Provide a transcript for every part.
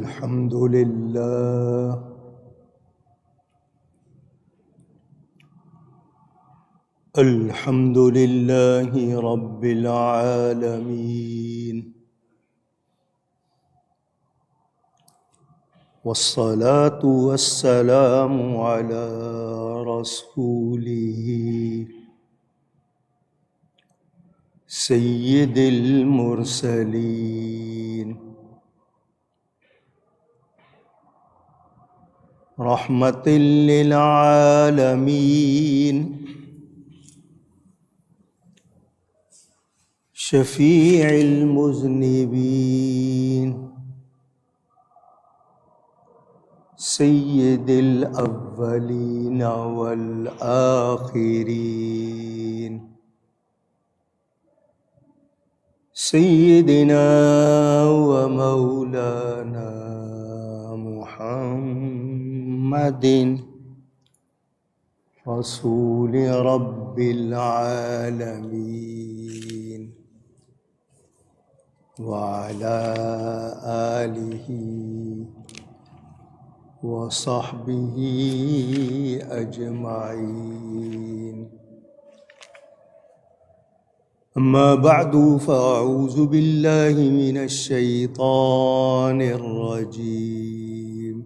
الحمد لله الحمد لله رب العالمين، والصلاة والسلام على رسوله سيد المرسلين، رحمة للعالمين، شفيع المذنبين، سيد الأولين والآخرين، سيدنا ومولانا محمد رسول رب العالمين، وعلى آله وصحبه أجمعين. أما بعد، فأعوذ بالله من الشيطان الرجيم.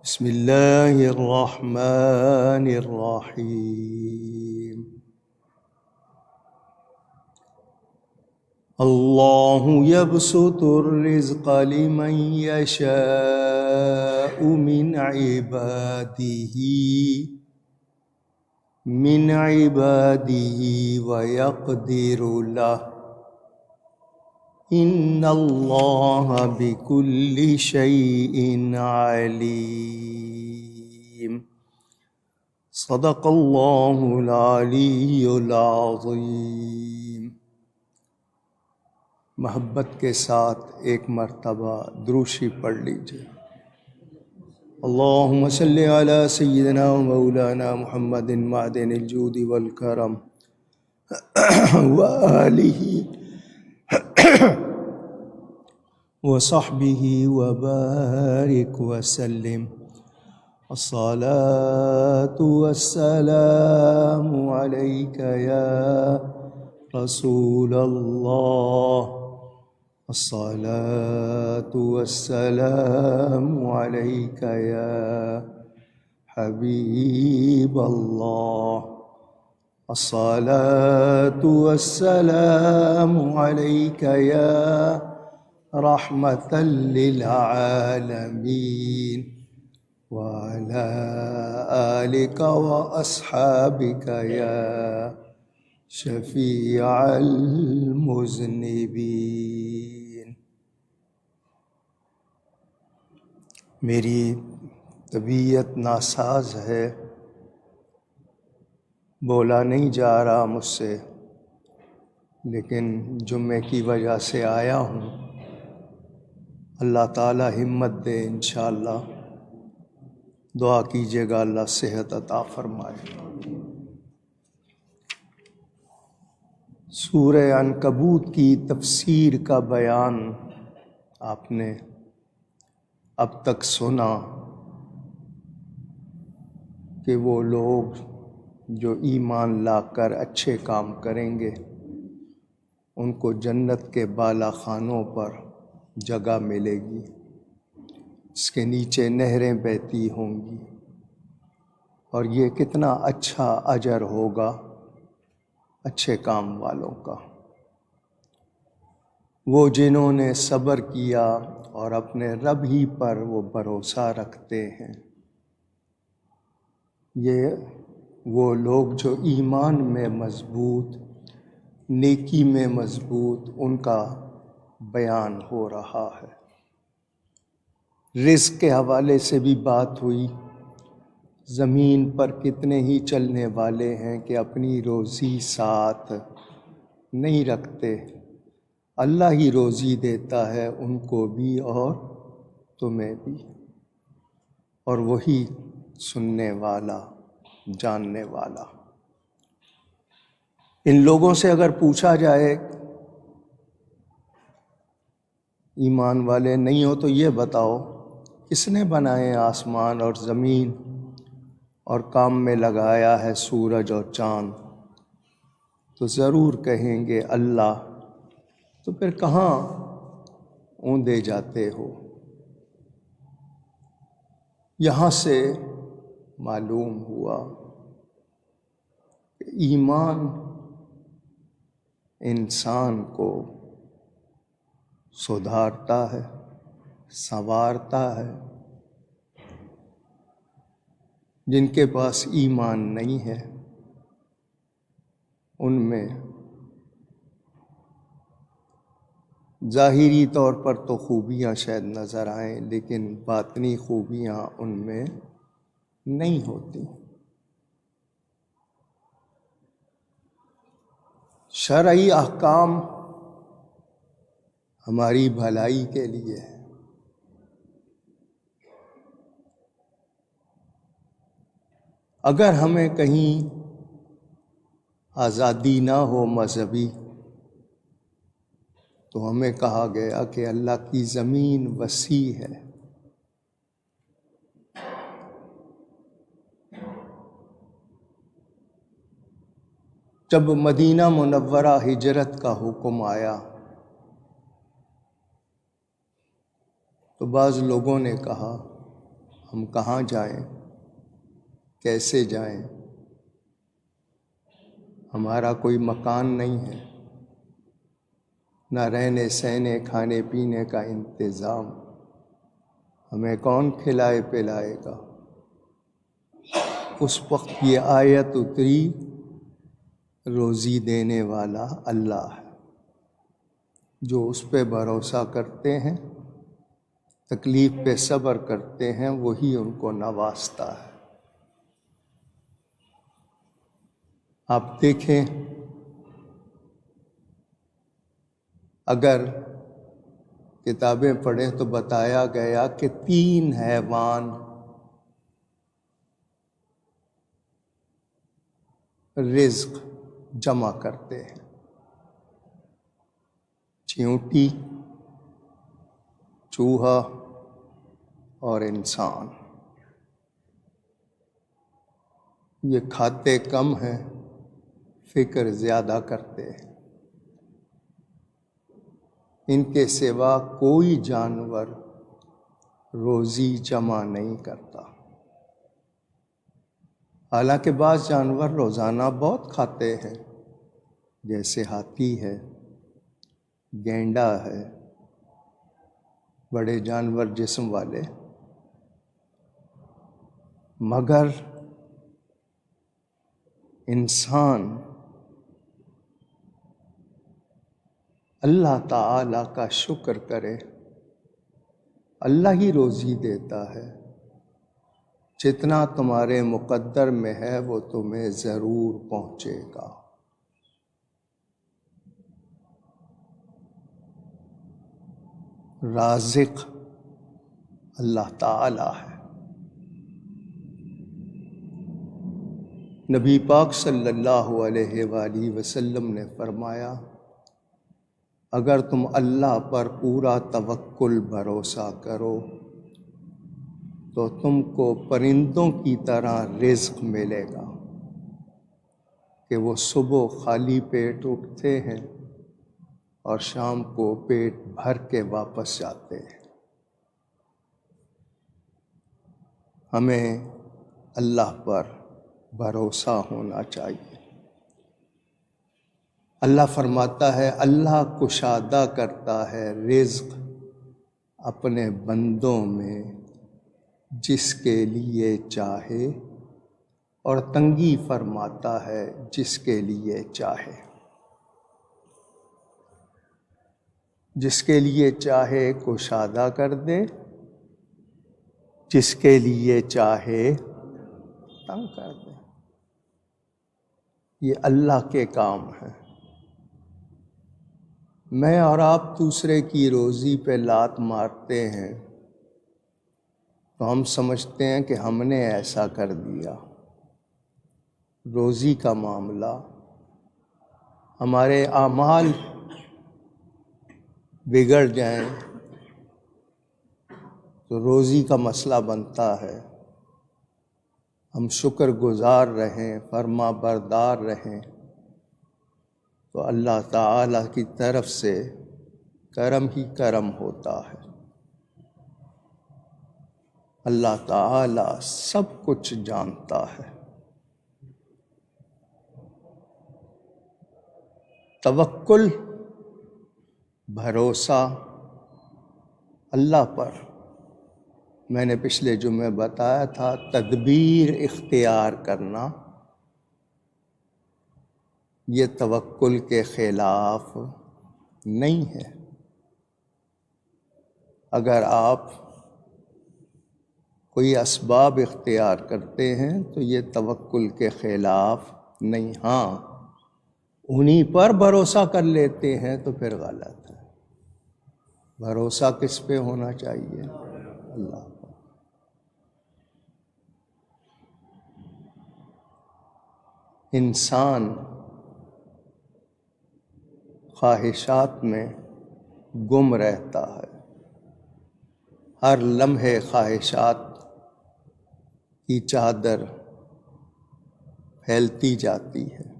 بسم الله الرحمن الرحيم. الله يبسط الرزق لمن يشاء من عباده ويقدر له، إن الله بكل شيء عليم. صدق الله العلی العظیم۔ محبت کے ساتھ ایک مرتبہ دروشی پڑھ لیجیے۔ اللہم صلی علی سیدنا و مولانا محمد معدن الجود والکرم وآلہ وصحبہ وبارک وسلم۔ الصلاة والسلام علیک یا رسول اللہ، الصلاة والسلام علیک یا حبیب اللہ، الصلاة والسلام علیک یا رحمة للعالمین، وعلى آلك وأصحابك يا شفیع المذنبین۔ میری طبیعت ناساز ہے، بولا نہیں جا رہا مجھ سے، لیکن جمعے کی وجہ سے آیا ہوں۔ اللہ تعالی ہمت دے، انشاءاللہ دعا کیجیے گا اللہ صحت عطا فرمائے۔ سورہ عنکبوت کی تفسیر کا بیان آپ نے اب تک سنا کہ وہ لوگ جو ایمان لا کر اچھے کام کریں گے ان کو جنت کے بالا خانوں پر جگہ ملے گی، اس کے نیچے نہریں بہتی ہوں گی، اور یہ کتنا اچھا اجر ہوگا اچھے کام والوں کا۔ وہ جنہوں نے صبر کیا اور اپنے رب ہی پر وہ بھروسہ رکھتے ہیں، یہ وہ لوگ جو ایمان میں مضبوط، نیکی میں مضبوط، ان کا بیان ہو رہا ہے۔ رزق کے حوالے سے بھی بات ہوئی۔ زمین پر کتنے ہی چلنے والے ہیں کہ اپنی روزی ساتھ نہیں رکھتے، اللہ ہی روزی دیتا ہے ان کو بھی اور تمہیں بھی، اور وہی سننے والا، جاننے والا۔ ان لوگوں سے اگر پوچھا جائے ایمان والے نہیں ہو تو یہ بتاؤ کس نے بنائے آسمان اور زمین اور کام میں لگایا ہے سورج اور چاند؟ تو ضرور کہیں گے اللہ۔ تو پھر کہاں اوندے جاتے ہو؟ یہاں سے معلوم ہوا کہ ایمان انسان کو سدھارتا ہے، سنوارتا ہے۔ جن کے پاس ایمان نہیں ہے ان میں ظاہری طور پر تو خوبیاں شاید نظر آئیں، لیکن باطنی خوبیاں ان میں نہیں ہوتی۔ شرعی احکام ہماری بھلائی کے لیے ہے۔ اگر ہمیں کہیں آزادی نہ ہو مذہبی تو ہمیں کہا گیا کہ اللہ کی زمین وسیع ہے، جب مدینہ منورہ ہجرت کا حکم آیا تو بعض لوگوں نے کہا ہم کہاں جائیں، کیسے جائیں، ہمارا کوئی مکان نہیں ہے، نہ رہنے سہنے کھانے پینے کا انتظام، ہمیں کون کھلائے پلائے گا؟ اس وقت یہ آیت اتری، روزی دینے والا اللہ ہے، جو اس پہ بھروسہ کرتے ہیں، تکلیف پہ صبر کرتے ہیں، وہی ان کو نوازتا ہے۔ آپ دیکھیں، اگر کتابیں پڑھیں تو بتایا گیا کہ 3 حیوان رزق جمع کرتے ہیں، چیونٹی، چوہا اور انسان۔ یہ کھاتے کم ہیں، فکر زیادہ کرتے ہیں۔ ان کے سوا کوئی جانور روزی جمع نہیں کرتا۔ حالانکہ بعض جانور روزانہ بہت کھاتے ہیں، جیسے ہاتھی ہے، گینڈا ہے، بڑے جانور جسم والے، مگر انسان اللہ تعالی کا شکر کرے، اللہ ہی روزی دیتا ہے، جتنا تمہارے مقدر میں ہے وہ تمہیں ضرور پہنچے گا۔ رازق اللہ تعالی ہے۔ نبی پاک صلی اللہ علیہ وآلہ وسلم نے فرمایا، اگر تم اللہ پر پورا توکل بھروسہ کرو تو تم کو پرندوں کی طرح رزق ملے گا کہ وہ صبح خالی پیٹ اٹھتے ہیں اور شام کو پیٹ بھر کے واپس جاتے ہیں۔ ہمیں اللہ پر بھروسہ ہونا چاہیے۔ اللہ فرماتا ہے، اللہ کشادہ کرتا ہے رزق اپنے بندوں میں جس کے لیے چاہے، اور تنگی فرماتا ہے جس کے لیے چاہے۔ جس کے لیے چاہے کشادہ کر دے، جس کے لیے چاہے تنگ کر دے۔ یہ اللہ کے کام ہیں۔ میں اور آپ دوسرے کی روزی پہ لات مارتے ہیں تو ہم سمجھتے ہیں کہ ہم نے ایسا کر دیا۔ روزی کا معاملہ، ہمارے اعمال بگڑ جائیں تو روزی کا مسئلہ بنتا ہے، ہم شکر گزار رہیں، فرما بردار رہیں، تو اللہ تعالیٰ کی طرف سے کرم ہی کرم ہوتا ہے۔ اللہ تعالیٰ سب کچھ جانتا ہے۔ توکل، بھروسہ اللہ پر، میں نے پچھلے جمعے بتایا تھا، تدبیر اختیار کرنا یہ توکل کے خلاف نہیں ہے۔ اگر آپ کوئی اسباب اختیار کرتے ہیں تو یہ توکل کے خلاف نہیں، ہاں انہی پر بھروسہ کر لیتے ہیں تو پھر غلط ہے۔ بھروسہ کس پہ ہونا چاہیے؟ اللہ پر۔ انسان خواہشات میں گم رہتا ہے، ہر لمحے خواہشات کی چادر پھیلتی جاتی ہے،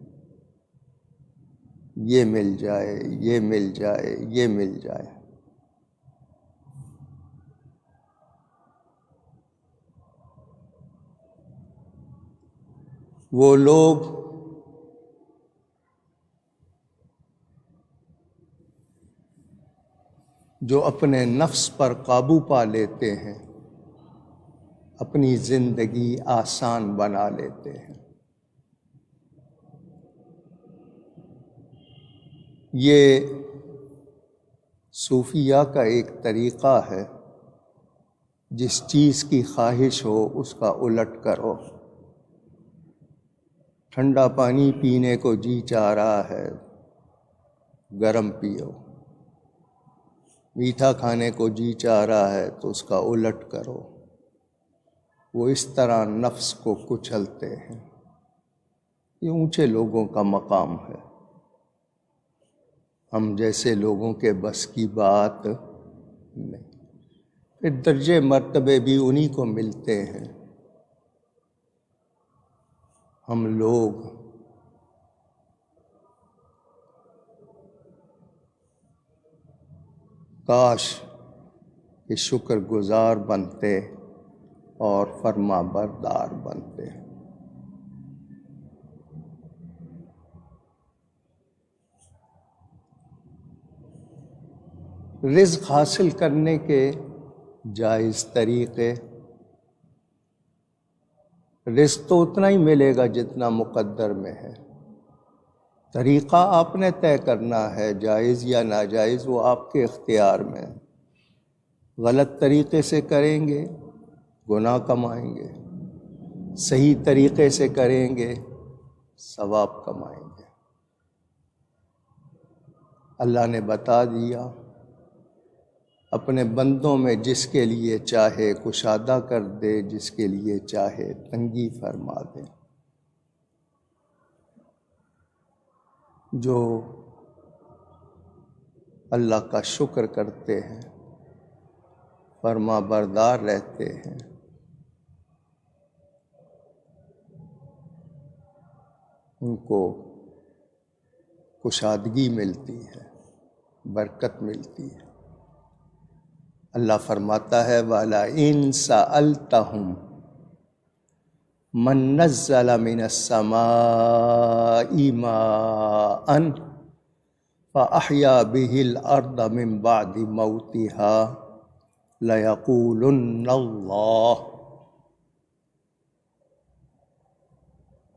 یہ مل جائے، یہ مل جائے، یہ مل جائے۔ وہ لوگ جو اپنے نفس پر قابو پا لیتے ہیں، اپنی زندگی آسان بنا لیتے ہیں۔ یہ صوفیہ کا ایک طریقہ ہے، جس چیز کی خواہش ہو اس کا الٹ کرو۔ ٹھنڈا پانی پینے کو جی چاہ رہا ہے، گرم پیو۔ میٹھا کھانے کو جی چاہ رہا ہے تو اس کا الٹ کرو۔ وہ اس طرح نفس کو کچلتے ہیں۔ یہ اونچے لوگوں کا مقام ہے، ہم جیسے لوگوں کے بس کی بات نہیں۔ پھر درجے مرتبے بھی انہی کو ملتے ہیں۔ ہم لوگ کاش کہ شکر گزار بنتے اور فرما بردار بنتے۔ رزق حاصل کرنے کے جائز طریقے، رزق تو اتنا ہی ملے گا جتنا مقدر میں ہے، طریقہ آپ نے طے کرنا ہے، جائز یا ناجائز وہ آپ کے اختیار میں ہے۔ غلط طریقے سے کریں گے گناہ کمائیں گے، صحیح طریقے سے کریں گے ثواب کمائیں گے۔ اللہ نے بتا دیا، اپنے بندوں میں جس کے لیے چاہے کشادہ کر دے، جس کے لیے چاہے تنگی فرما دے۔ جو اللہ کا شکر کرتے ہیں، فرما بردار رہتے ہیں، ان کو کشادگی ملتی ہے، برکت ملتی ہے۔ اللہ فرماتا ہے وَلَئِن سَأَلْتَهُمْ مَن نَزَّلَ مِنَ السَّمَاءِ مَاءً فَأَحْيَا بِهِ الْأَرْضَ مِن بَعْدِ مَوْتِهَا لَيَقُولُنَّ اللَّهُ،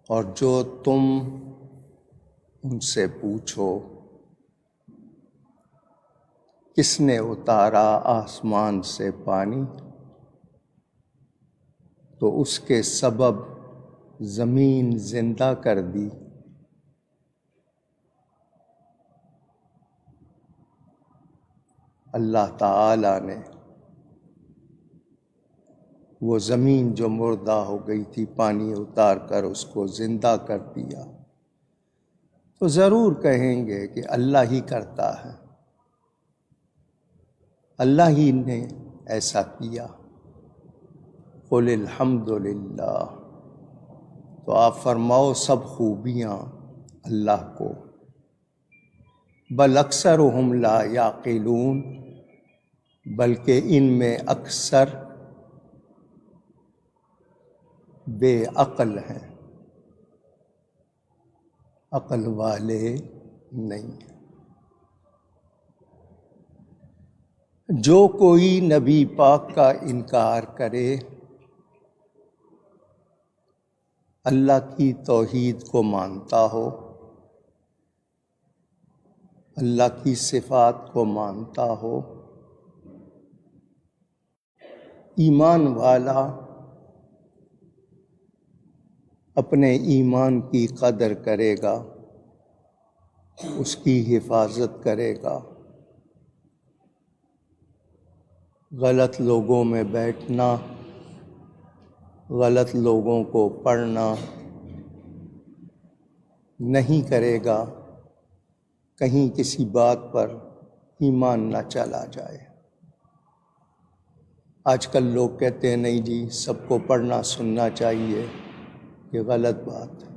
اور جو تم ان سے پوچھو کس نے اتارا آسمان سے پانی، تو اس کے سبب زمین زندہ کر دی، اللہ تعالی نے وہ زمین جو مردہ ہو گئی تھی پانی اتار کر اس کو زندہ کر دیا، تو ضرور کہیں گے کہ اللہ ہی کرتا ہے، اللہ ہی نے ایسا کیا۔ قل الحمد للہ، تو آپ فرماؤ سب خوبیاں اللہ کو، بل اکثرہم لا یعقلون، بلکہ ان میں اکثر بے عقل ہیں، عقل والے نہیں۔ جو کوئی نبی پاک کا انکار کرے، اللہ کی توحید کو مانتا ہو، اللہ کی صفات کو مانتا ہو، ایمان والا اپنے ایمان کی قدر کرے گا، اس کی حفاظت کرے گا، غلط لوگوں میں بیٹھنا، غلط لوگوں کو پڑھنا نہیں کرے گا، کہیں کسی بات پر ایمان نہ چلا جائے۔ آج کل لوگ کہتے ہیں نہیں جی سب کو پڑھنا سننا چاہیے، یہ غلط بات ہے۔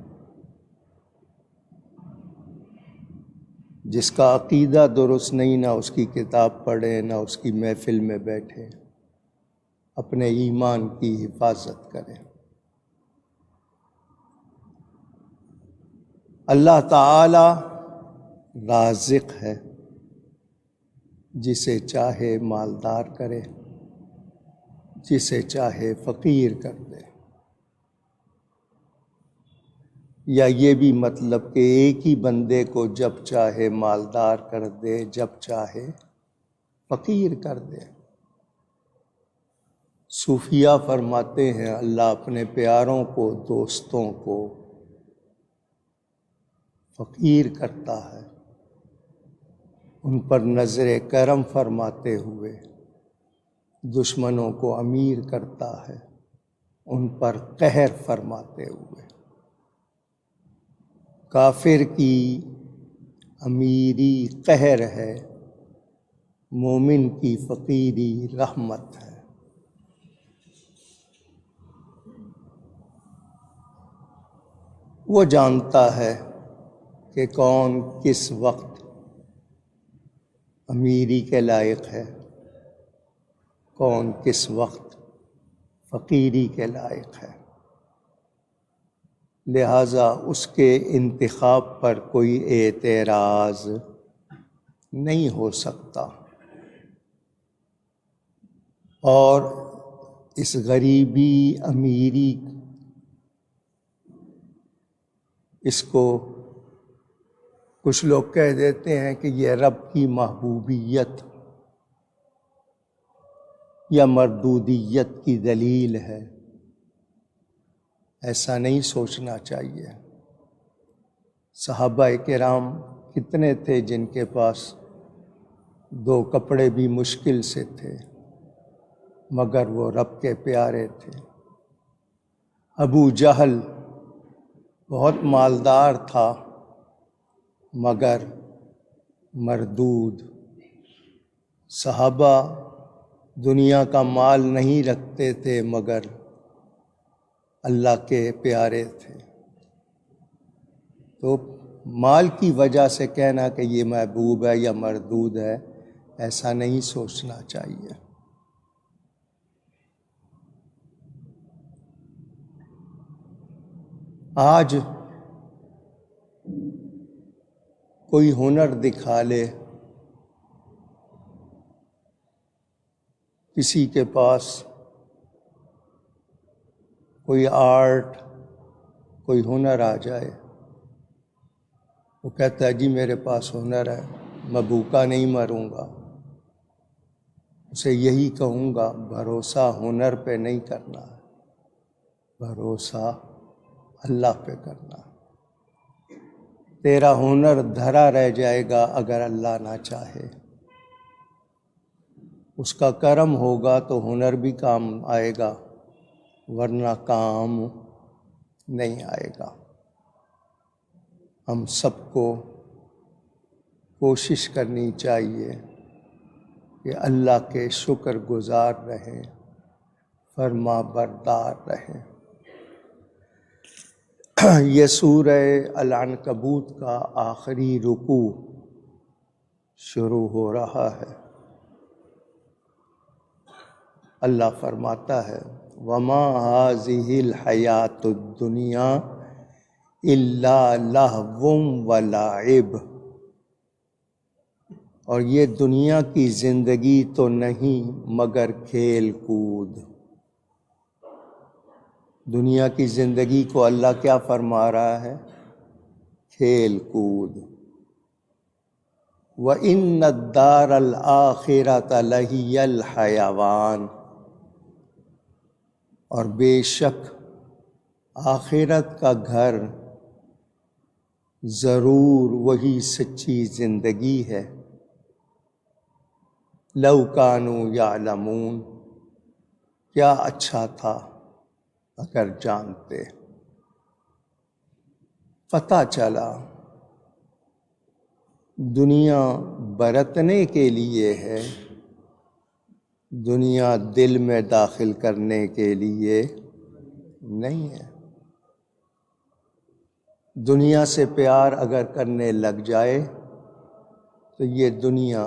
جس کا عقیدہ درست نہیں، نہ اس کی کتاب پڑھے، نہ اس کی محفل میں بیٹھے، اپنے ایمان کی حفاظت کرے۔ اللہ تعالی رازق ہے، جسے چاہے مالدار کرے، جسے چاہے فقیر کر دے، یا یہ بھی مطلب کہ ایک ہی بندے کو جب چاہے مالدار کر دے، جب چاہے فقیر کر دے۔ صوفیہ فرماتے ہیں اللہ اپنے پیاروں کو، دوستوں کو فقیر کرتا ہے، ان پر نظر کرم فرماتے ہوئے دشمنوں کو امیر کرتا ہے، ان پر قہر فرماتے ہوئے۔ کافر کی امیری قہر ہے، مومن کی فقیری رحمت ہے۔ وہ جانتا ہے کہ کون کس وقت امیری کے لائق ہے، کون کس وقت فقیری کے لائق ہے، لہٰذا اس کے انتخاب پر کوئی اعتراض نہیں ہو سکتا، اور اس غریبی امیری اس کو کچھ لوگ کہہ دیتے ہیں کہ یہ رب کی محبوبیت یا مردودیت کی دلیل ہے۔ ایسا نہیں سوچنا چاہیے۔ صحابہ کرام کتنے تھے جن کے پاس دو کپڑے بھی مشکل سے تھے، مگر وہ رب کے پیارے تھے۔ ابو جہل بہت مالدار تھا، مگر مردود۔ صحابہ دنیا کا مال نہیں رکھتے تھے، مگر اللہ کے پیارے تھے۔ تو مال کی وجہ سے کہنا کہ یہ محبوب ہے یا مردود ہے، ایسا نہیں سوچنا چاہیے۔ آج کوئی ہنر دکھا لے، کسی کے پاس کوئی آرٹ، کوئی ہنر آ جائے، وہ کہتا ہے جی میرے پاس ہنر ہے، میں بھوکا نہیں مروں گا۔ اسے یہی کہوں گا بھروسہ ہنر پہ نہیں کرنا، بھروسہ اللہ پہ کرنا۔ تیرا ہنر دھرا رہ جائے گا اگر اللہ نہ چاہے، اس کا کرم ہوگا تو ہنر بھی کام آئے گا، ورنہ کام نہیں آئے گا۔ ہم سب کو کوشش کرنی چاہیے کہ اللہ کے شکر گزار رہیں، فرما بردار رہیں۔ یہ سورہ العنکبوت کا آخری رکوع شروع ہو رہا ہے۔ اللہ فرماتا ہے وَمَا هَٰذِهِ الْحَيَاةُ الدُّنْيَا إِلَّا لَهْوٌ وَلَعِبٌ، اور یہ دنیا کی زندگی تو نہیں مگر کھیل کود۔ دنیا کی زندگی کو اللہ کیا فرما رہا ہے؟ کھیل کود۔ وَإِنَّ الدَّارَ الْآخِرَةَ لَهِيَ الْحَيَوَانُ، اور بے شک آخرت کا گھر ضرور وہی سچی زندگی ہے۔ لَوْ كَانُوا يَعْلَمُونَ، کیا اچھا تھا اگر جانتے۔ پتہ چلا دنیا برتنے کے لیے ہے، دنیا دل میں داخل کرنے کے لیے نہیں ہے۔ دنیا سے پیار اگر کرنے لگ جائے تو یہ دنیا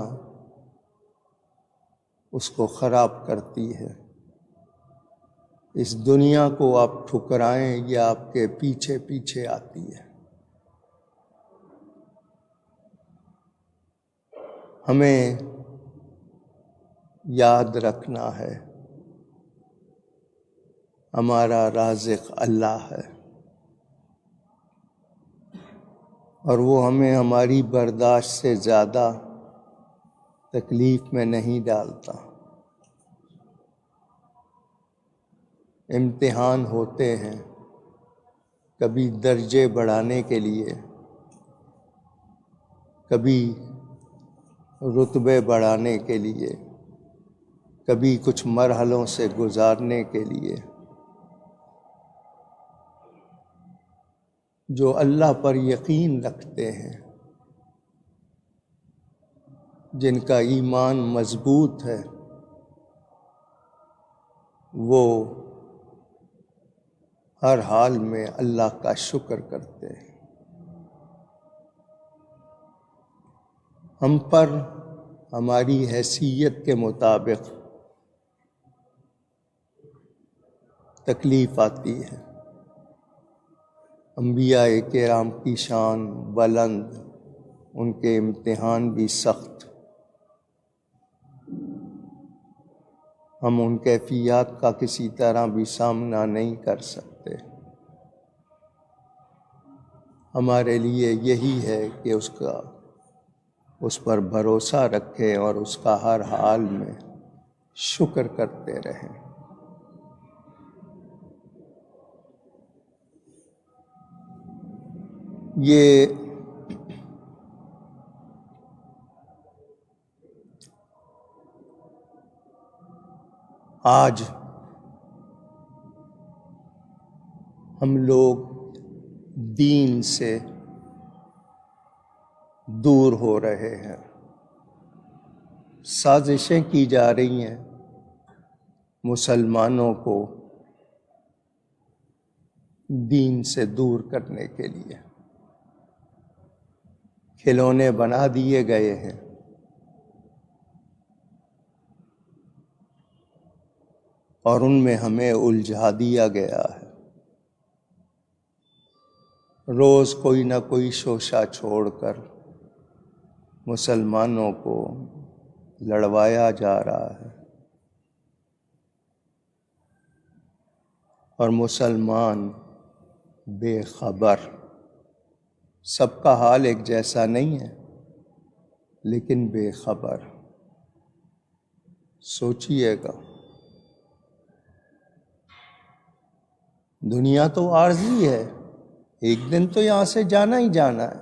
اس کو خراب کرتی ہے۔ اس دنیا کو آپ ٹھکرائیں یہ آپ کے پیچھے پیچھے آتی ہے۔ ہمیں یاد رکھنا ہے ہمارا رازق اللہ ہے، اور وہ ہمیں ہماری برداشت سے زیادہ تکلیف میں نہیں ڈالتا۔ امتحان ہوتے ہیں، کبھی درجے بڑھانے کے لیے، کبھی رتبے بڑھانے کے لیے، کبھی کچھ مرحلوں سے گزارنے کے لیے۔ جو اللہ پر یقین رکھتے ہیں، جن کا ایمان مضبوط ہے، وہ ہر حال میں اللہ کا شکر کرتے ہیں۔ ہم پر ہماری حیثیت کے مطابق تکلیف آتی ہے۔ انبیاء کرام کی شان بلند، ان کے امتحان بھی سخت۔ ہم ان کیفیات کا کسی طرح بھی سامنا نہیں کر سکتے۔ ہمارے لیے یہی ہے کہ اس پر بھروسہ رکھیں اور اس کا ہر حال میں شکر کرتے رہیں۔ یہ آج ہم لوگ دین سے دور ہو رہے ہیں، سازشیں کی جا رہی ہیں مسلمانوں کو دین سے دور کرنے کے لیے۔ کھلونے بنا دیے گئے ہیں، اور ان میں ہمیں الجھا دیا گیا ہے۔ روز کوئی نہ کوئی شوشہ چھوڑ کر مسلمانوں کو لڑوایا جا رہا ہے، اور مسلمان بے خبر۔ سب کا حال ایک جیسا نہیں ہے، لیکن بے خبر۔ سوچئے گا، دنیا تو عارضی ہے، ایک دن تو یہاں سے جانا ہی جانا ہے۔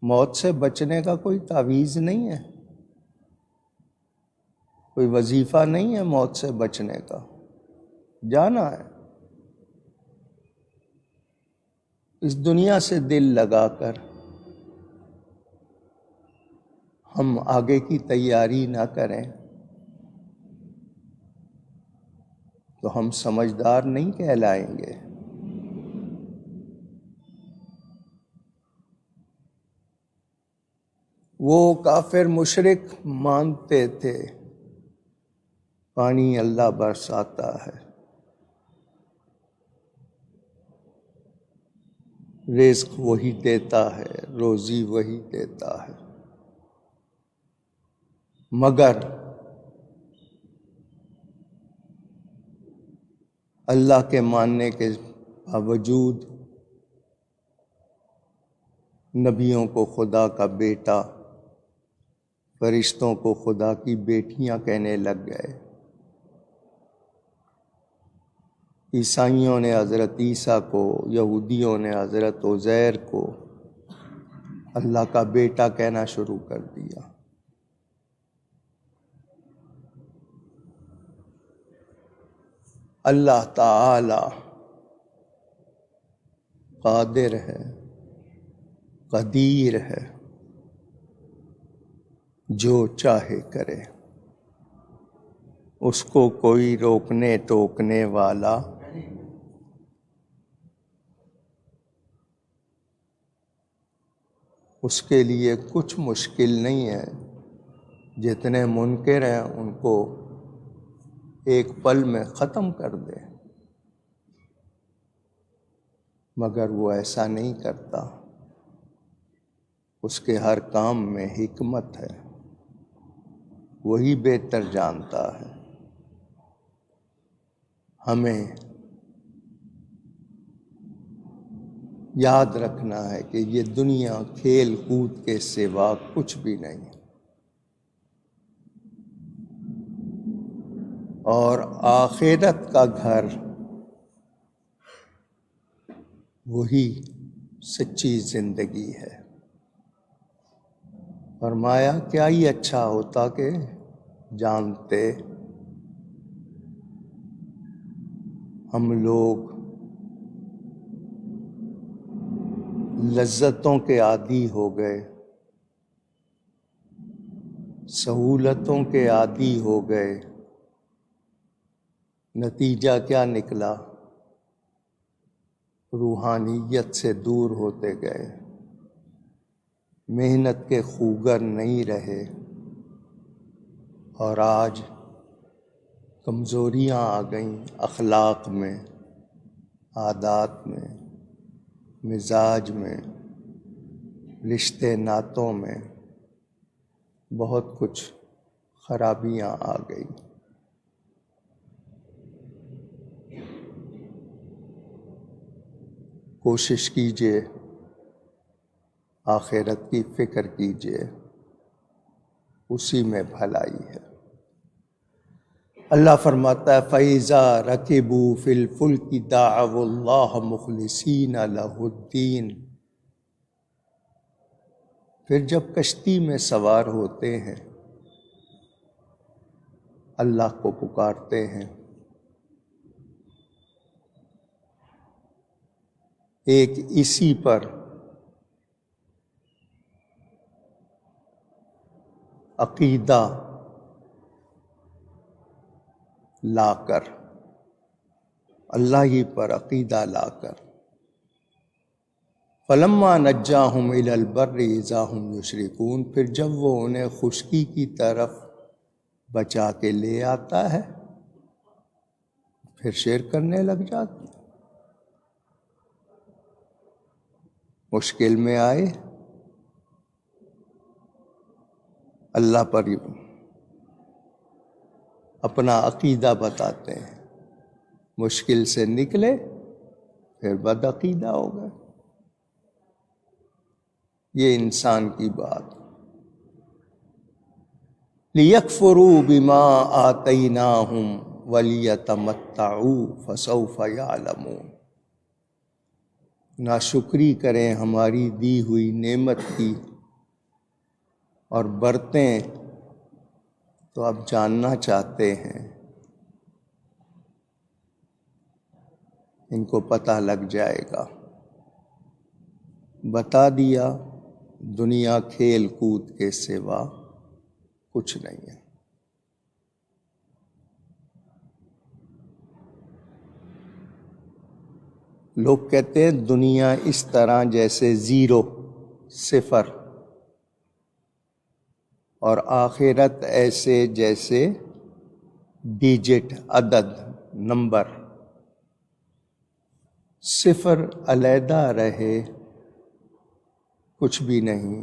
موت سے بچنے کا کوئی تعویذ نہیں ہے، کوئی وظیفہ نہیں ہے موت سے بچنے کا، جانا ہے۔ اس دنیا سے دل لگا کر ہم آگے کی تیاری نہ کریں تو ہم سمجھدار نہیں کہلائیں گے۔ وہ کافر مشرک مانتے تھے پانی اللہ برساتا ہے، رزق وہی دیتا ہے، روزی وہی دیتا ہے، مگر اللہ کے ماننے کے باوجود نبیوں کو خدا کا بیٹا، فرشتوں کو خدا کی بیٹیاں کہنے لگ گئے۔ عیسائیوں نے حضرت عیسیٰ کو، یہودیوں نے حضرت عزیر کو اللہ کا بیٹا کہنا شروع کر دیا۔ اللہ تعالی قادر ہے، قدیر ہے، جو چاہے کرے، اس کو کوئی روکنے ٹوکنے والا اس کے لیے کچھ مشکل نہیں ہے۔ جتنے منکر ہیں ان کو ایک پل میں ختم کر دے، مگر وہ ایسا نہیں کرتا۔ اس کے ہر کام میں حکمت ہے، وہی بہتر جانتا ہے۔ ہمیں یاد رکھنا ہے کہ یہ دنیا کھیل کود کے سوا کچھ بھی نہیں، اور آخرت کا گھر وہی سچی زندگی ہے۔ فرمایا کیا ہی اچھا ہوتا کہ جانتے ہم لوگ لذتوں کے عادی ہو گئے، سہولتوں کے عادی ہو گئے، نتیجہ کیا نکلا؟ روحانیت سے دور ہوتے گئے، محنت کے خوگر نہیں رہے، اور آج کمزوریاں آ گئیں اخلاق میں، عادات میں، مزاج میں، رشتے ناتوں میں، بہت کچھ خرابیاں آ گئیں۔ کوشش کیجیے، آخرت کی فکر کیجیے، اسی میں بھلائی ہے۔ اللہ فرماتا ہے فَإِذَا رَكِبُوا فِي الْفُلْكِ دَعَوُا اللَّهَ مُخْلِصِينَ لَهُ الدِّينَ، پھر جب کشتی میں سوار ہوتے ہیں اللہ کو پکارتے ہیں، ایک اسی پر عقیدہ لا کر، اللہ ہی پر عقیدہ لا کر، فَلَمَّا نَجَّاهُمْ إِلَى الْبَرِّ إِذَا هُمْ يُشْرِكُونَ، پھر جب وہ انہیں خشکی کی طرف بچا کے لے آتا ہے پھر شرک کرنے لگ جاتے ہیں۔ مشکل میں آئے اللہ پر اپنا عقیدہ بتاتے ہیں، مشکل سے نکلے پھر بد عقیدہ ہو گئے۔ یہ انسان کی بات۔ لِيَكْفُرُوا بِمَا آتَيْنَاهُمْ وَلِيَتَمَتَّعُوا فَسَوْفَ يَعْلَمُونَ، ناشکری کریں ہماری دی ہوئی نعمت کی اور برتیں تو اب جاننا چاہتے ہیں، ان کو پتہ لگ جائے گا۔ بتا دیا دنیا کھیل کود کے سوا کچھ نہیں ہے۔ لوگ کہتے ہیں دنیا اس طرح جیسے زیرو، صفر، اور آخرت ایسے جیسے ڈیجٹ، عدد، نمبر۔ صفر علیحدہ رہے کچھ بھی نہیں،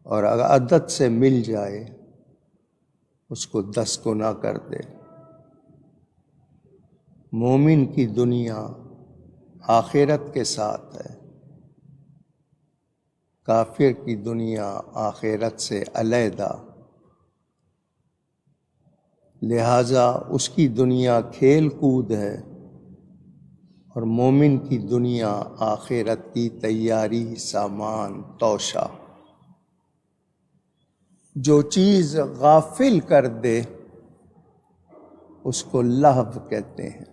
اور اگر عدد سے مل جائے اس کو 10 گنا کر دے۔ مومن کی دنیا آخرت کے ساتھ ہے، کافر کی دنیا آخرت سے علیحدہ، لہٰذا اس کی دنیا کھیل کود ہے، اور مومن کی دنیا آخرت کی تیاری، سامان، توشہ۔ جو چیز غافل کر دے اس کو لہو کہتے ہیں،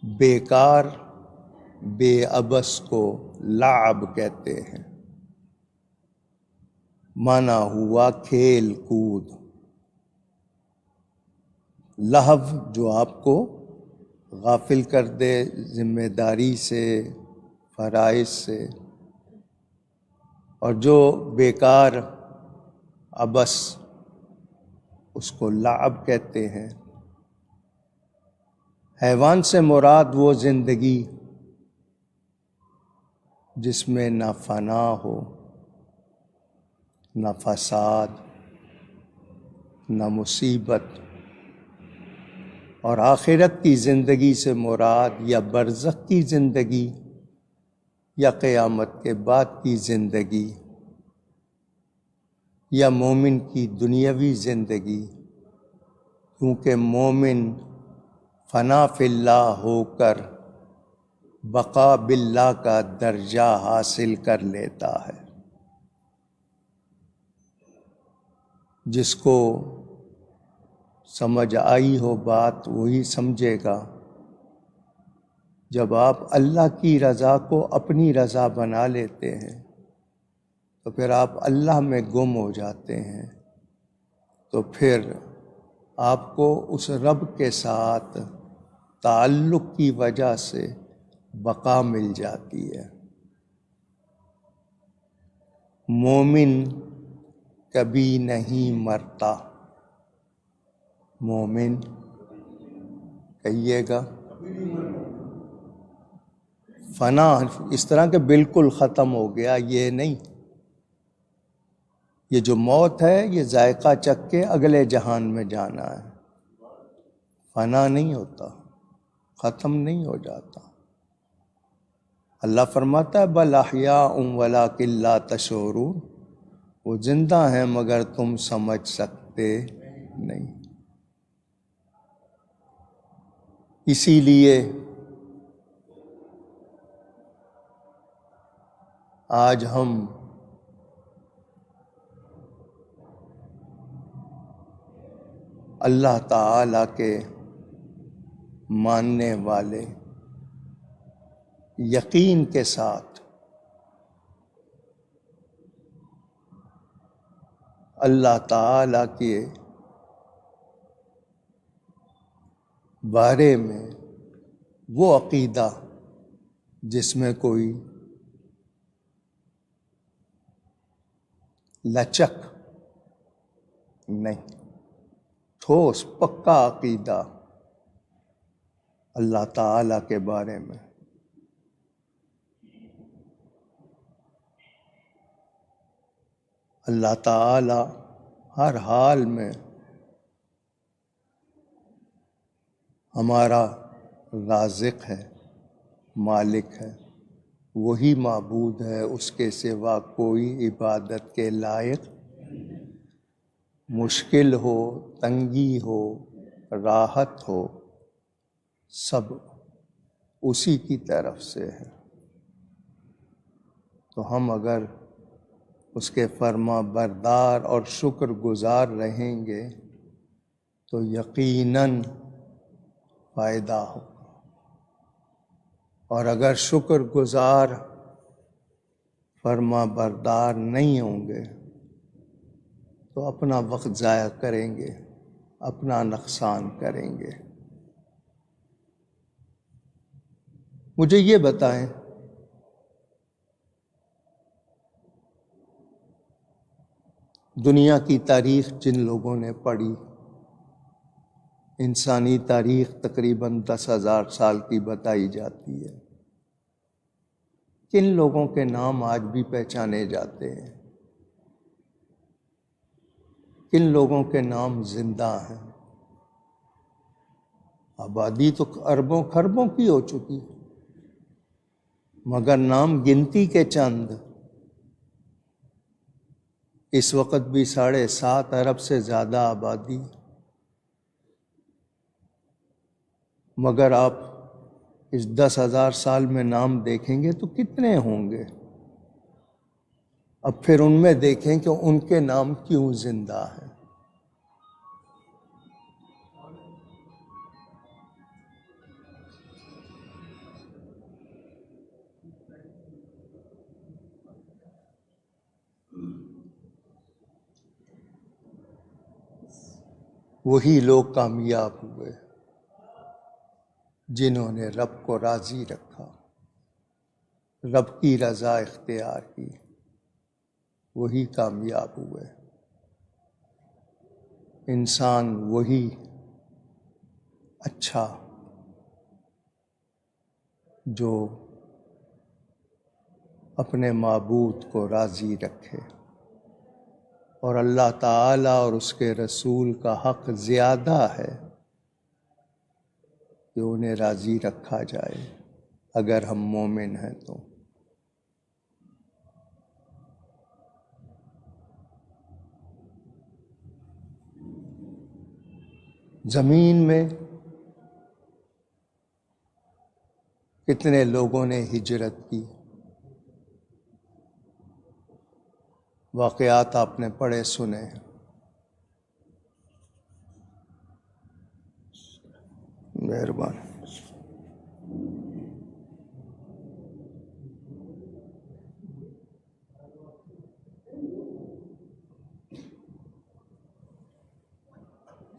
بیکار، بے عبث کو لعب کہتے ہیں، مانا ہوا کھیل کود۔ لہو جو آپ کو غافل کر دے ذمہ داری سے، فرائض سے، اور جو بیکار، عبث، اس کو لعب کہتے ہیں۔ حیوان سے مراد وہ زندگی جس میں نہ فنا ہو، نہ فساد، نہ مصیبت، اور آخرت کی زندگی سے مراد یا برزخ کی زندگی یا قیامت کے بعد کی زندگی یا مومن کی دنیاوی زندگی، کیونکہ مومن فنا فی اللہ ہو کر بقا باللہ کا درجہ حاصل کر لیتا ہے۔ جس کو سمجھ آئی ہو بات وہی سمجھے گا۔ جب آپ اللہ کی رضا کو اپنی رضا بنا لیتے ہیں تو پھر آپ اللہ میں گم ہو جاتے ہیں، تو پھر آپ کو اس رب کے ساتھ تعلق کی وجہ سے بقا مل جاتی ہے۔ مومن کبھی نہیں مرتا، مومن، کہیے گا، فنا اس طرح کہ بالکل ختم ہو گیا، یہ نہیں۔ یہ جو موت ہے یہ ذائقہ چکھ کے اگلے جہان میں جانا ہے، فنا نہیں ہوتا، ختم نہیں ہو جاتا۔ اللہ فرماتا ہے بل احیاء ولکن لا تشعرون، وہ زندہ ہیں مگر تم سمجھ سکتے نہیں۔ اسی لیے آج ہم اللہ تعالیٰ کے ماننے والے یقین کے ساتھ اللہ تعالیٰ کے بارے میں وہ عقیدہ جس میں کوئی لچک نہیں، ٹھوس پکا عقیدہ اللہ تعالیٰ کے بارے میں۔ اللہ تعالیٰ ہر حال میں ہمارا رازق ہے، مالک ہے، وہی معبود ہے، اس کے سوا کوئی عبادت کے لائق۔ مشکل ہو، تنگی ہو، راحت ہو، سب اسی کی طرف سے ہے۔ تو ہم اگر اس کے فرما بردار اور شکر گزار رہیں گے تو یقیناً فائدہ ہوگا، اور اگر شکر گزار فرما بردار نہیں ہوں گے تو اپنا وقت ضائع کریں گے، اپنا نقصان کریں گے۔ مجھے یہ بتائیں، دنیا کی تاریخ جن لوگوں نے پڑھی، انسانی تاریخ تقریباً 10,000 سال کی بتائی جاتی ہے، کن لوگوں کے نام آج بھی پہچانے جاتے ہیں؟ کن لوگوں کے نام زندہ ہیں؟ آبادی تو اربوں خربوں کی ہو چکی، مگر نام گنتی کے چند۔ اس وقت بھی 7.5 ارب سے زیادہ آبادی، مگر آپ اس 10,000 سال میں نام دیکھیں گے تو کتنے ہوں گے؟ اب پھر ان میں دیکھیں کہ ان کے نام کیوں زندہ ہیں۔ وہی لوگ کامیاب ہوئے جنہوں نے رب کو راضی رکھا، رب کی رضا اختیار کی، وہی کامیاب ہوئے۔ انسان وہی اچھا جو اپنے معبود کو راضی رکھے، اور اللہ تعالیٰ اور اس کے رسول کا حق زیادہ ہے کہ انہیں راضی رکھا جائے اگر ہم مومن ہیں تو۔ زمین میں کتنے لوگوں نے ہجرت کی، واقعات آپ نے پڑھے سنے۔ مہربان۔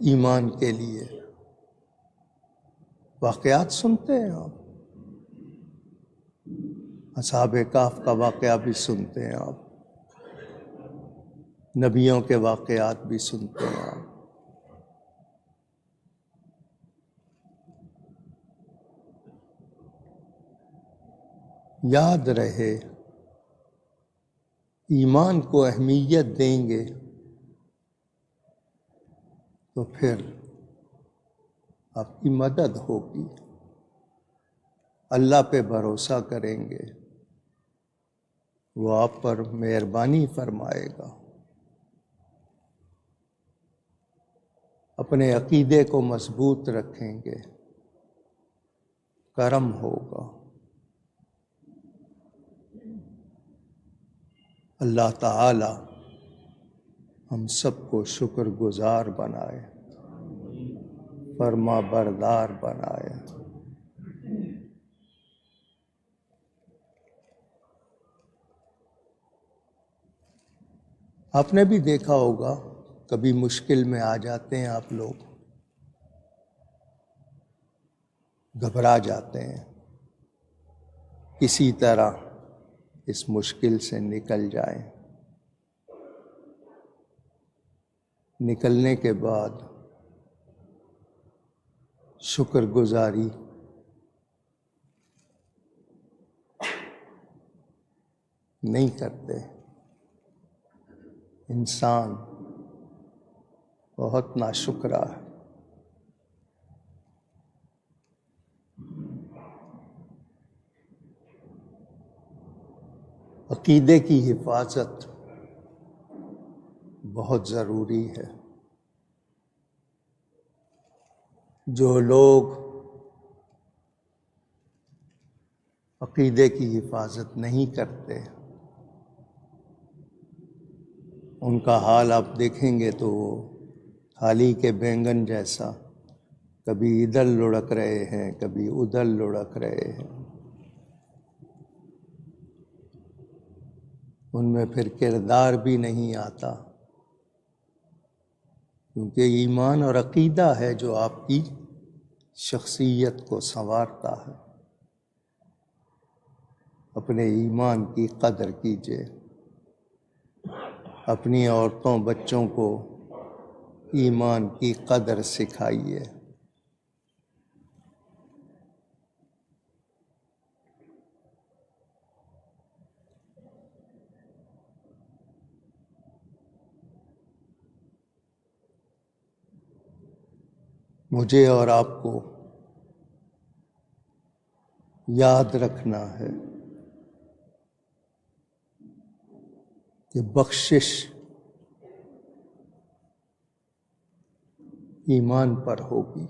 ایمان کے لیے واقعات سنتے ہیں آپ، اصحاب کہف کا واقعہ بھی سنتے ہیں آپ، نبیوں کے واقعات بھی سنتے ہیں آپ۔ یاد رہے، ایمان کو اہمیت دیں گے تو پھر آپ کی مدد ہوگی، اللہ پہ بھروسہ کریں گے، وہ آپ پر مہربانی فرمائے گا، اپنے عقیدے کو مضبوط رکھیں گے، کرم ہوگا۔ اللہ تعالی ہم سب کو شکر گزار بنائے، فرما بردار بنائے۔ آپ نے بھی دیکھا ہوگا، کبھی مشکل میں آ جاتے ہیں آپ لوگ، گھبرا جاتے ہیں، کسی طرح اس مشکل سے نکل جائیں۔ نکلنے کے بعد شکر گزاری نہیں کرتے، انسان بہت ناشکرا ہے۔ عقیدے کی حفاظت بہت ضروری ہے۔ جو لوگ عقیدے کی حفاظت نہیں کرتے، ان کا حال آپ دیکھیں گے تو وہ تھالی کے بینگن جیسا، کبھی ادھر لڑک رہے ہیں، کبھی ادھر لڑک رہے ہیں، ان میں پھر کردار بھی نہیں آتا، کیونکہ ایمان اور عقیدہ ہے جو آپ کی شخصیت کو سنوارتا ہے۔ اپنے ایمان کی قدر کیجیے، اپنی عورتوں بچوں کو ایمان کی قدر سکھائیے۔ مجھے اور آپ کو یاد رکھنا ہے کہ بخشش ایمان پر ہوگی،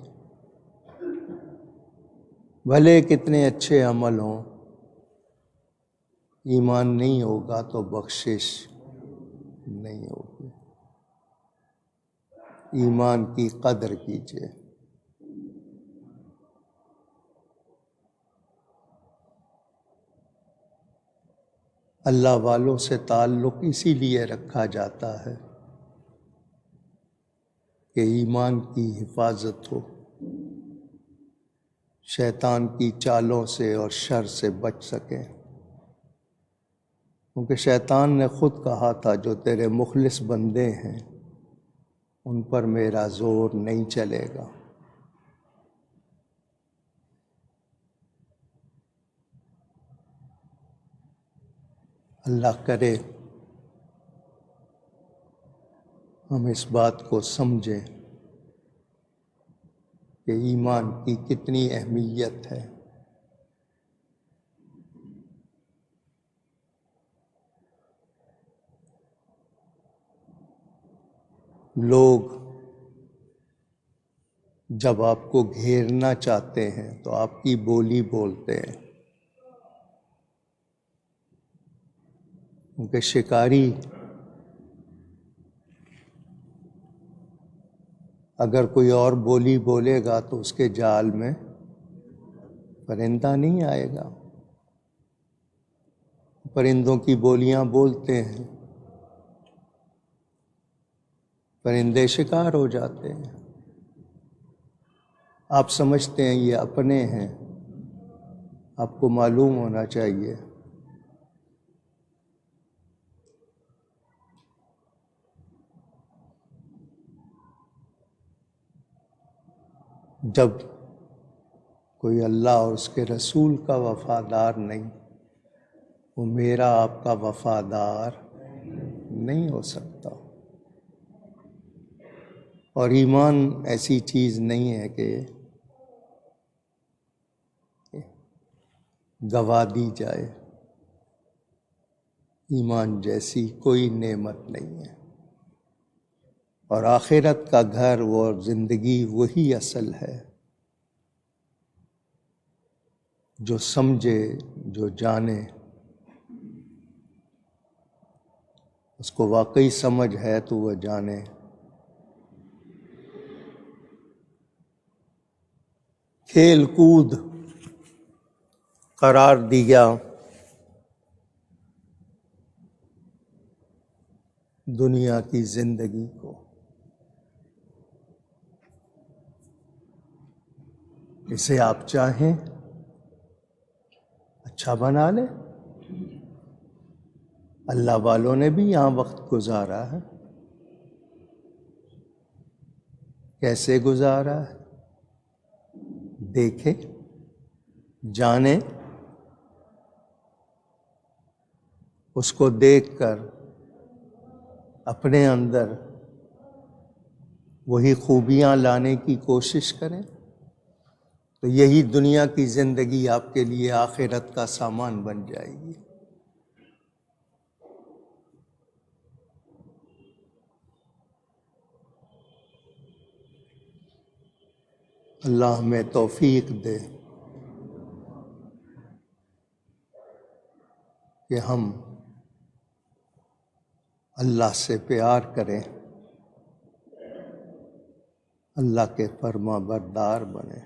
بھلے کتنے اچھے عمل ہوں، ایمان نہیں ہوگا تو بخشش نہیں ہوگی۔ ایمان کی قدر کیجیے۔ اللہ والوں سے تعلق اسی لیے رکھا جاتا ہے کہ ایمان کی حفاظت ہو، شیطان کی چالوں سے اور شر سے بچ سکیں، کیونکہ شیطان نے خود کہا تھا جو تیرے مخلص بندے ہیں ان پر میرا زور نہیں چلے گا۔ اللہ کرے ہم اس بات کو سمجھیں کہ ایمان کی کتنی اہمیت ہے۔ لوگ جب آپ کو گھیرنا چاہتے ہیں تو آپ کی بولی بولتے ہیں، کیونکہ شکاری اگر کوئی اور بولی بولے گا تو اس کے جال میں پرندہ نہیں آئے گا۔ پرندوں کی بولیاں بولتے ہیں، پرندے شکار ہو جاتے ہیں۔ آپ سمجھتے ہیں یہ اپنے ہیں، آپ کو معلوم ہونا چاہیے جب کوئی اللہ اور اس کے رسول کا وفادار نہیں، وہ میرا آپ کا وفادار نہیں ہو سکتا۔ اور ایمان ایسی چیز نہیں ہے کہ گوا دی جائے، ایمان جیسی کوئی نعمت نہیں ہے، اور آخرت کا گھر اور زندگی وہی اصل ہے۔ جو سمجھے، جو جانے، اس کو واقعی سمجھ ہے تو وہ جانے کھیل کود قرار دیا دنیا کی زندگی کو، اسے آپ چاہیں اچھا بنا لیں۔ اللہ والوں نے بھی یہاں وقت گزارا ہے، کیسے گزارا ہے دیکھیں، جانیں، اس کو دیکھ کر اپنے اندر وہی خوبیاں لانے کی کوشش کریں، تو یہی دنیا کی زندگی آپ کے لیے آخرت کا سامان بن جائے گی۔ اللہ ہمیں توفیق دے کہ ہم اللہ سے پیار کریں، اللہ کے فرما بردار بنیں۔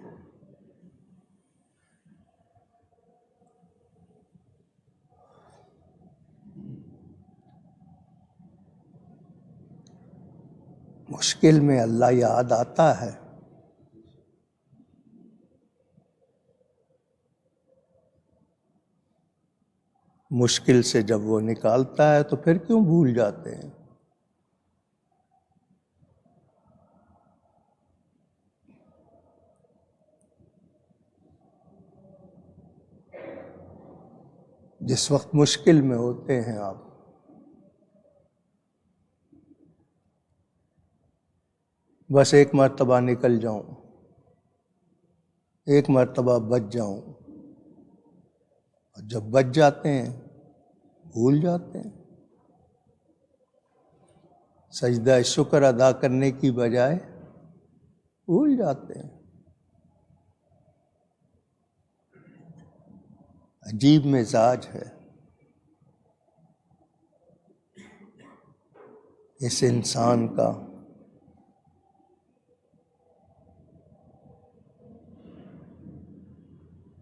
مشکل میں اللہ یاد آتا ہے، مشکل سے جب وہ نکالتا ہے تو پھر کیوں بھول جاتے ہیں؟ جس وقت مشکل میں ہوتے ہیں آپ، بس ایک مرتبہ نکل جاؤں، ایک مرتبہ بچ جاؤں، اور جب بچ جاتے ہیں بھول جاتے ہیں، سجدہ شکر ادا کرنے کی بجائے بھول جاتے ہیں۔ عجیب مزاج ہے اس انسان کا۔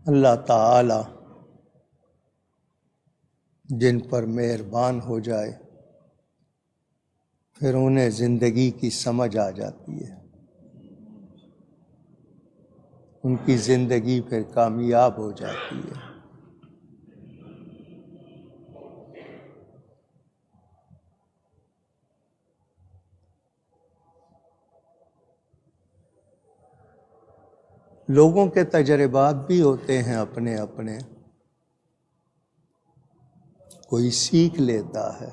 اللہ تعالی جن پر مہربان ہو جائے پھر انہیں زندگی کی سمجھ آ جاتی ہے، ان کی زندگی پھر کامیاب ہو جاتی ہے۔ لوگوں کے تجربات بھی ہوتے ہیں اپنے اپنے، کوئی سیکھ لیتا ہے،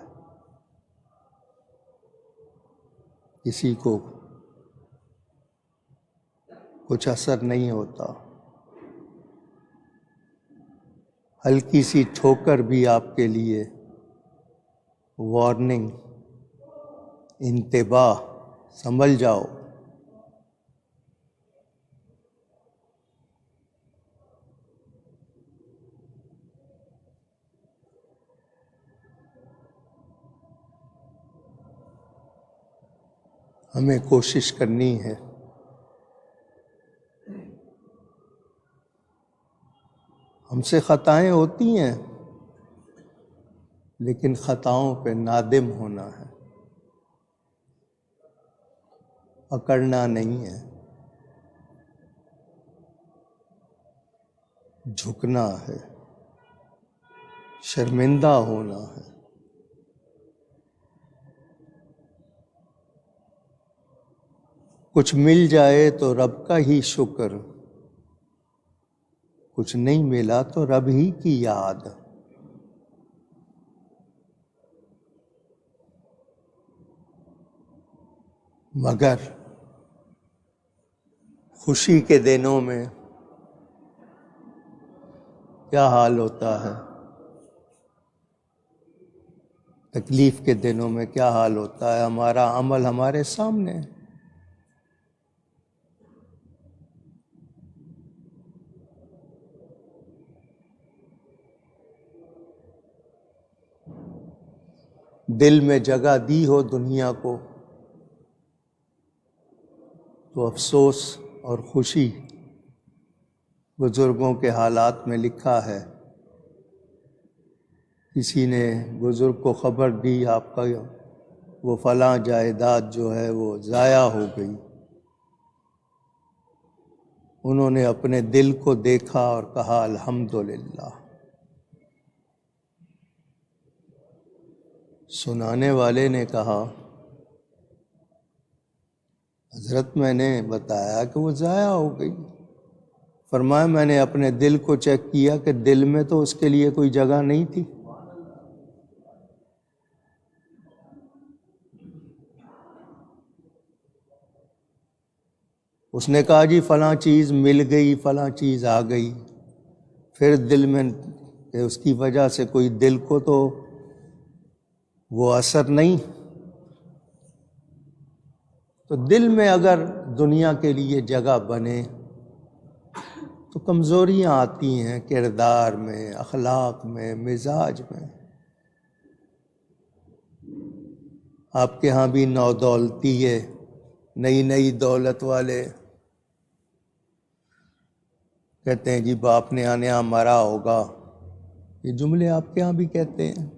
کسی کو کچھ اثر نہیں ہوتا، ہلکی سی ٹھوکر بھی آپ کے لیے وارننگ، انتباہ، سنبھل جاؤ۔ ہمیں کوشش کرنی ہے ہم سے خطائیں ہوتی ہیں، لیکن خطاؤں پہ نادم ہونا ہے، اکڑنا نہیں ہے، جھکنا ہے، شرمندہ ہونا ہے۔ کچھ مل جائے تو رب کا ہی شکر، کچھ نہیں ملا تو رب ہی کی یاد۔ مگر خوشی کے دنوں میں کیا حال ہوتا ہے، تکلیف کے دنوں میں کیا حال ہوتا ہے، ہمارا عمل ہمارے سامنے ہے۔ دل میں جگہ دی ہو دنیا کو تو افسوس اور خوشی۔ بزرگوں کے حالات میں لکھا ہے، کسی نے بزرگ کو خبر دی آپ کا وہ فلاں جائیداد جو ہے وہ ضائع ہو گئی، انہوں نے اپنے دل کو دیکھا اور کہا الحمدللہ۔ سنانے والے نے کہا حضرت میں نے بتایا کہ وہ ضائع ہو گئی۔ فرمایا میں نے اپنے دل کو چیک کیا کہ دل میں تو اس کے لیے کوئی جگہ نہیں تھی۔ اس نے کہا جی فلاں چیز مل گئی، فلاں چیز آ گئی، پھر دل میں کہ اس کی وجہ سے کوئی دل کو تو وہ اثر نہیں۔ تو دل میں اگر دنیا کے لیے جگہ بنے تو کمزوریاں آتی ہیں کردار میں، اخلاق میں، مزاج میں۔ آپ کے ہاں بھی نو دولتی ہے، نئی نئی دولت والے کہتے ہیں جی باپ نے آنے مرا ہوگا، یہ جملے آپ کے ہاں بھی کہتے ہیں،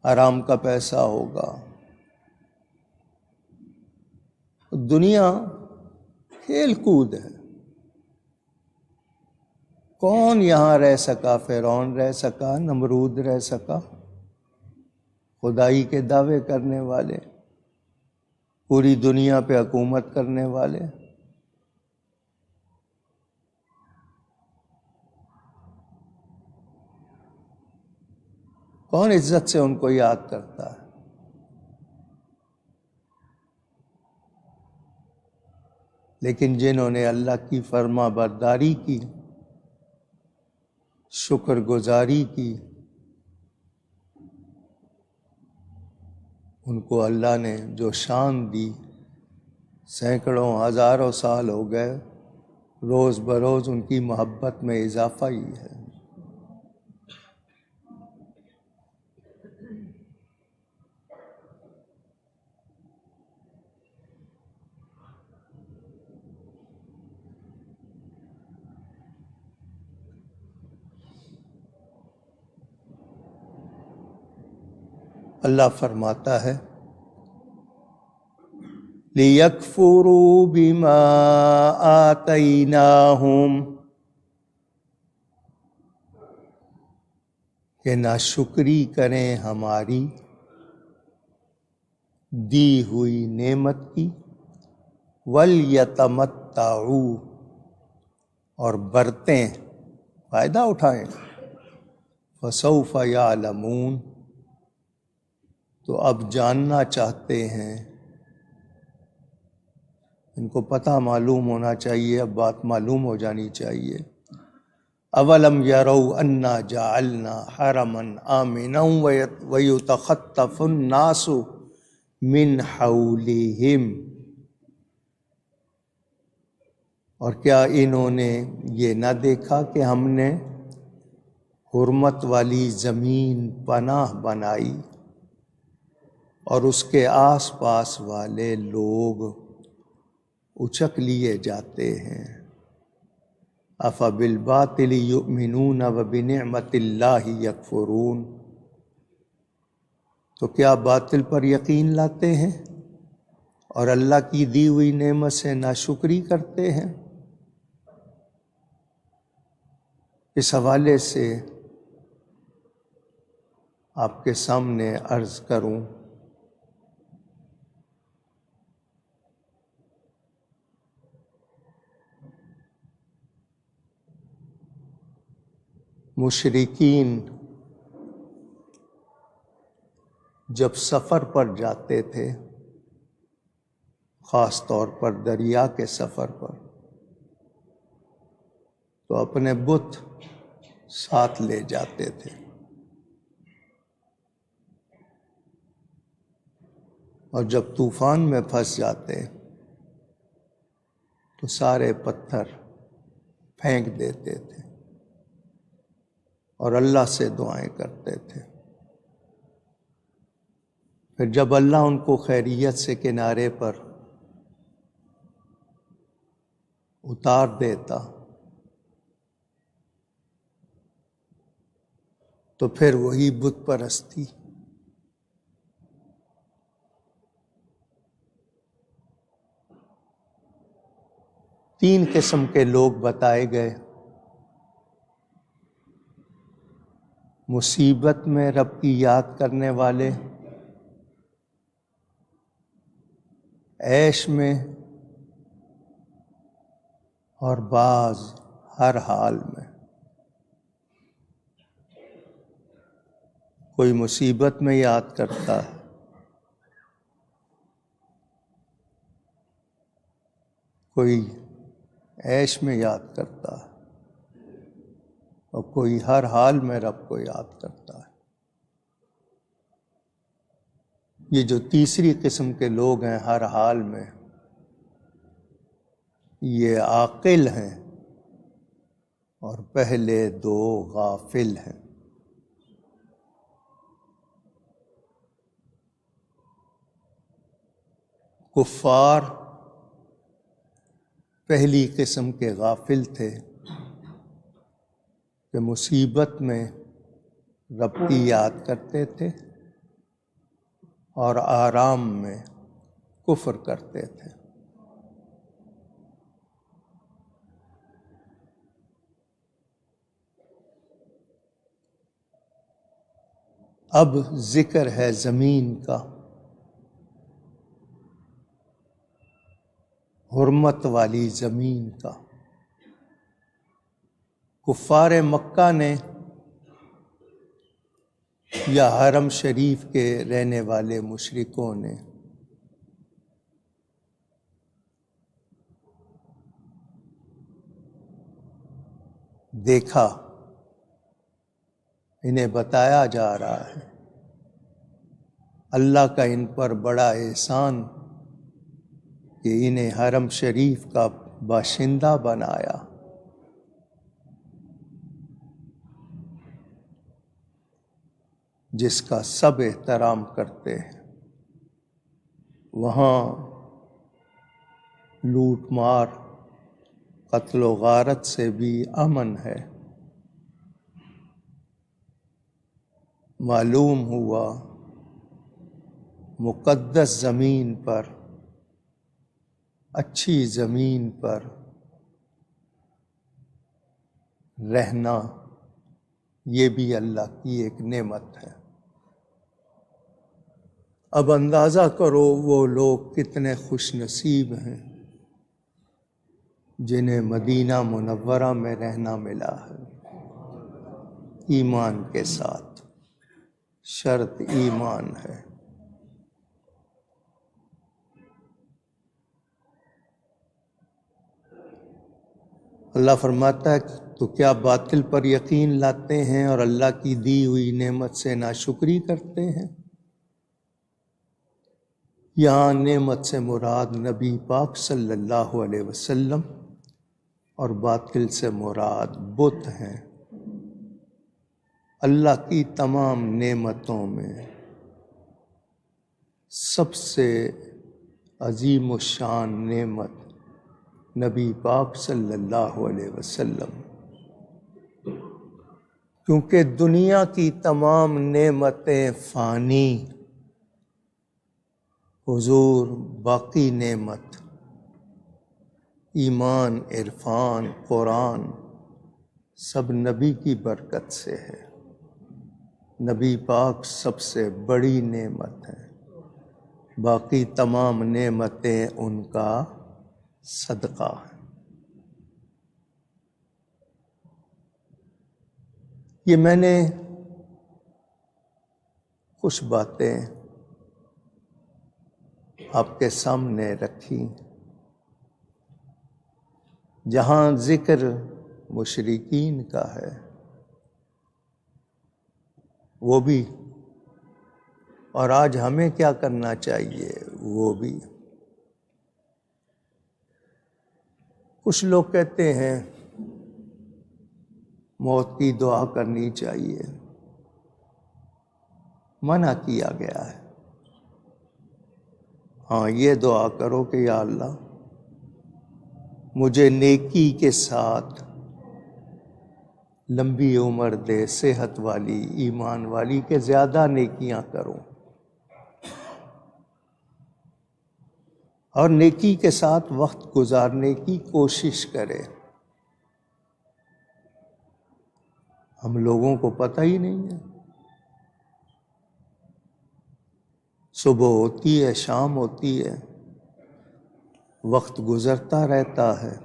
حرام کا پیسہ ہوگا۔ دنیا کھیل کود ہے، کون یہاں رہ سکا؟ فرعون رہ سکا، نمرود رہ سکا، خدائی کے دعوے کرنے والے، پوری دنیا پہ حکومت کرنے والے۔ کون عزت سے ان کو یاد کرتا ہے؟ لیکن جنہوں نے اللہ کی فرما برداری کی، شکر گزاری کی، ان کو اللہ نے جو شان دی، سینکڑوں ہزاروں سال ہو گئے، روز بروز ان کی محبت میں اضافہ ہی ہے۔ اللہ فرماتا ہے لِيَكْفُرُوا بِمَا آتَيْنَاهُمْ، کہ ناشکری کریں ہماری دی ہوئی نعمت کی، وَلْيَتَمَتَّعُوا، اور برتیں، فائدہ اٹھائیں، فَسَوْفَ يَعْلَمُونَ، تو اب جاننا چاہتے ہیں، ان کو پتہ معلوم ہونا چاہیے، اب بات معلوم ہو جانی چاہیے۔ اولم یروا انا جعلنا حرما آمنا ویتخطف الناس من حولهم، اور کیا انہوں نے یہ نہ دیکھا کہ ہم نے حرمت والی زمین پناہ بنائی اور اس کے آس پاس والے لوگ اچک لیے جاتے ہیں۔ افبالباطل یؤمنون وبنعمت اللہ یکفرون، تو کیا باطل پر یقین لاتے ہیں اور اللہ کی دی ہوئی نعمت سے ناشکری کرتے ہیں؟ اس حوالے سے آپ کے سامنے عرض کروں، مشرکین جب سفر پر جاتے تھے، خاص طور پر دریا کے سفر پر، تو اپنے بت ساتھ لے جاتے تھے، اور جب طوفان میں پھنس جاتے تو سارے پتھر پھینک دیتے تھے اور اللہ سے دعائیں کرتے تھے۔ پھر جب اللہ ان کو خیریت سے کنارے پر اتار دیتا تو پھر وہی بت پرستی۔ تین قسم کے لوگ بتائے گئے، مصیبت میں رب کی یاد کرنے والے، عیش میں، اور بعض ہر حال میں۔ کوئی مصیبت میں یاد کرتا ہے، کوئی عیش میں یاد کرتا ہے، اور کوئی ہر حال میں رب کو یاد کرتا ہے۔ یہ جو تیسری قسم کے لوگ ہیں ہر حال میں، یہ عاقل ہیں، اور پہلے دو غافل ہیں۔ کفار پہلی قسم کے غافل تھے کہ مصیبت میں رب کی یاد کرتے تھے اور آرام میں کفر کرتے تھے۔ اب ذکر ہے زمین کا، حرمت والی زمین کا۔ کفار مکہ نے یا حرم شریف کے رہنے والے مشرکوں نے دیکھا، انہیں بتایا جا رہا ہے اللہ کا ان پر بڑا احسان کہ انہیں حرم شریف کا باشندہ بنایا۔ جس کا سب احترام کرتے ہیں، وہاں لوٹ مار، قتل و غارت سے بھی امن ہے۔ معلوم ہوا مقدس زمین پر، اچھی زمین پر رہنا یہ بھی اللہ کی ایک نعمت ہے۔ اب اندازہ کرو وہ لوگ کتنے خوش نصیب ہیں جنہیں مدینہ منورہ میں رہنا ملا ہے، ایمان کے ساتھ۔ شرط ایمان ہے۔ اللہ فرماتا ہے تو کیا باطل پر یقین لاتے ہیں اور اللہ کی دی ہوئی نعمت سے ناشکری کرتے ہیں؟ یہاں نعمت سے مراد نبی پاک صلی اللہ علیہ وسلم اور باطل سے مراد بت ہیں۔ اللہ کی تمام نعمتوں میں سب سے عظیم الشان نعمت نبی پاک صلی اللہ علیہ وسلم، کیونکہ دنیا کی تمام نعمتیں فانی، حضور باقی نعمت ایمان، عرفان، قرآن سب نبی کی برکت سے ہے۔ نبی پاک سب سے بڑی نعمت ہے، باقی تمام نعمتیں ان کا صدقہ ہے۔ یہ میں نے کچھ باتیں آپ کے سامنے رکھی جہاں ذکر مشرکین کا ہے، وہ بھی، اور آج ہمیں کیا کرنا چاہیے وہ بھی۔ کچھ لوگ کہتے ہیں موت کی دعا کرنی چاہیے، منع کیا گیا ہے۔ ہاں، یہ دعا کرو کہ یا اللہ مجھے نیکی کے ساتھ لمبی عمر دے، صحت والی، ایمان والی، کہ زیادہ نیکیاں کروں، اور نیکی کے ساتھ وقت گزارنے کی کوشش کرے۔ ہم لوگوں کو پتہ ہی نہیں ہے، صبح ہوتی ہے، شام ہوتی ہے، وقت گزرتا رہتا ہے،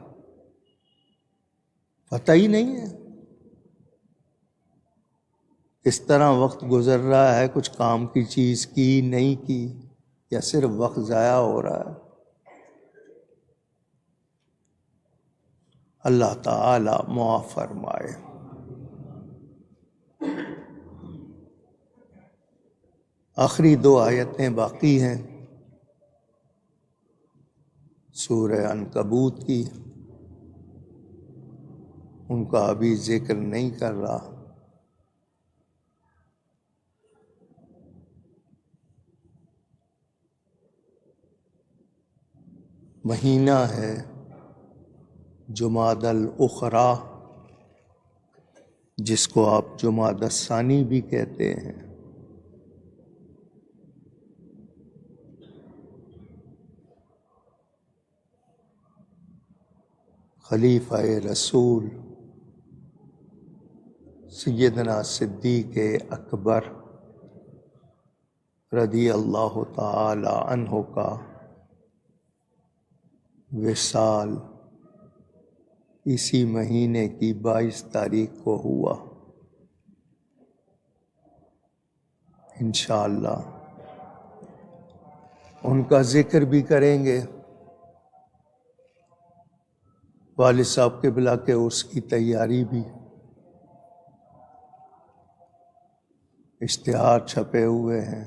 پتہ ہی نہیں ہے اس طرح وقت گزر رہا ہے، کچھ کام کی چیز کی نہیں کی، یا صرف وقت ضائع ہو رہا ہے۔ اللہ تعالی معاف فرمائے۔ آخری 2 آیتیں باقی ہیں سورہ عنکبوت کی، ان کا ابھی ذکر نہیں کر رہا۔ مہینہ ہے جمادی الاخری، جس کو آپ جمادی الثانی بھی کہتے ہیں۔ خلیفہ رسول سیدنا صدیق اکبر رضی اللہ تعالی عنہ کا وصال اسی مہینے کی 22 تاریخ کو ہوا۔ انشاءاللہ ان کا ذکر بھی کریں گے، والد صاحب قبلہ کے عرس کی تیاری بھی، اشتہار چھپے ہوئے ہیں،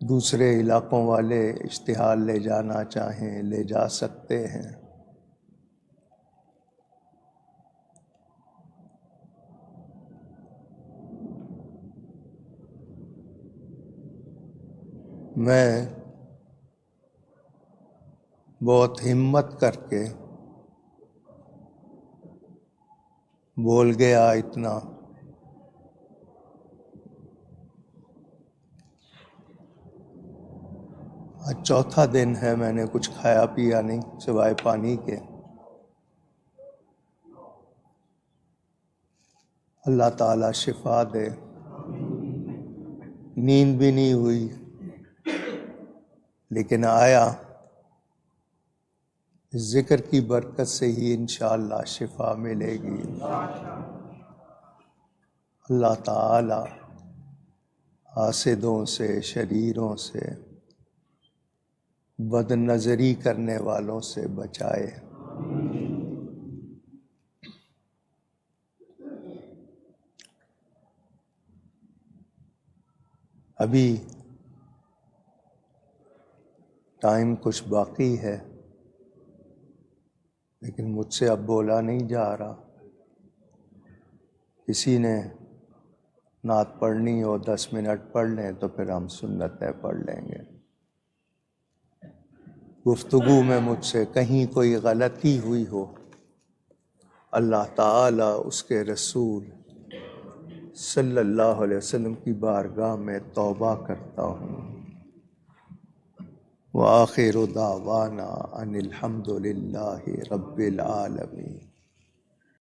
دوسرے علاقوں والے اشتہار لے جانا چاہیں لے جا سکتے ہیں۔ میں بہت ہمت کر کے بول گیا اتنا، آج چوتھا دن ہے میں نے کچھ کھایا پیا نہیں سوائے پانی کے۔ اللہ تعالیٰ شفا دے، نیند بھی نہیں ہوئی لیکن آیا، اس ذکر کی برکت سے ہی انشاءاللہ شفا ملے گی۔ اللہ تعالیٰ حاسدوں سے، شریروں سے، بد نظری کرنے والوں سے بچائے۔ ابھی ٹائم کچھ باقی ہے لیکن مجھ سے اب بولا نہیں جا رہا۔ کسی نے نعت پڑھنی ہو 10 منٹ پڑھ لیں تو پھر ہم سنتیں پڑھ لیں گے۔ گفتگو میں مجھ سے کہیں کوئی غلطی ہوئی ہو، اللہ تعالیٰ اس کے رسول صلی اللہ علیہ وسلم کی بارگاہ میں توبہ کرتا ہوں۔ وآخر دعوانا ان الحمد للہ رب العالمین۔